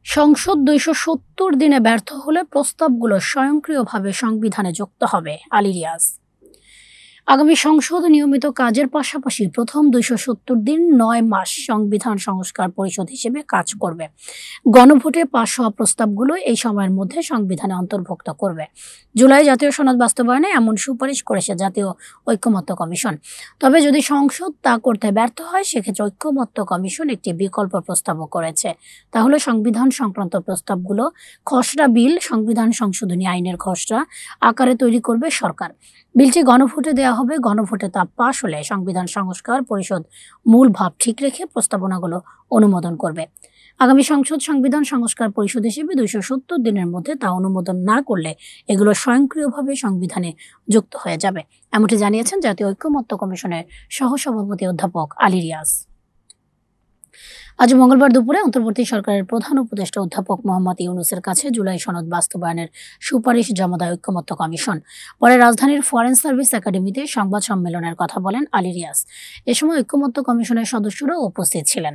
সংসদ ২৭০ দিনে ব্যর্থ হলে প্রস্তাবগুলো স্বয়ংক্রিয়ভাবে সংবিধানে যুক্ত হবে। আলী রিয়াজ। আগামী সংসদ নিয়মিত কাজের পাশাপাশি প্রথম ২৭০ দিন ৯ মাস সংবিধান সংস্কার পরিষদ হিসেবে কাজ করবে। গণভোটে পাশ হওয়া প্রস্তাবগুলো এই সময়ের মধ্যে সংবিধানে অন্তর্ভুক্ত করবে। জুলাই জাতীয় সনদ বাস্তবায়নে এমন সুপারিশ করেছে জাতীয় ঐকমত্য কমিশন। তবে যদি সংসদ তা করতে ব্যর্থ হয়, সেক্ষেত্রে ঐকমত্য কমিশন একটি বিকল্প প্রস্তাবও করেছে। তাহলে সংবিধান সংক্রান্ত প্রস্তাবগুলো খসড়া বিল সংবিধান সংশোধনী আইনের খসড়া আকারে তৈরি করবে সরকার। বিলটি গণভোটে দেওয়া হবে। গণভোটে তা পাশ হলে সংবিধান সংস্কার পরিষদ মূল ভাব ঠিক রেখে প্রস্তাবনাগুলো অনুমোদন করবে। আগামী সংসদ সংবিধান সংস্কার পরিষদ হিসেবে ২৭০ দিনের মধ্যে তা অনুমোদন না করলে এগুলো স্বয়ংক্রিয়ভাবে সংবিধানে যুক্ত হয়ে যাবে, এমনটি জানিয়েছেন জাতীয় ঐকমত্য কমিশনের সহসভাপতি অধ্যাপক আলী রিয়াজ। আজ মঙ্গলবার দুপুরে অন্তর্বর্তী সরকারের প্রধান উপদেষ্টা অধ্যাপক মোহাম্মদ ইউনূসের কাছে জুলাই সনদ বাস্তবায়নের সুপারিশ জমা দেয় ঐকমত্য কমিশন। পরে রাজধানীর ফরেন সার্ভিস একাডেমিতে সংবাদ সম্মেলনের কথা বলেন আলী রিয়াজ। এ সময় ঐকমত্য কমিশনের সদস্যরাও উপস্থিত ছিলেন।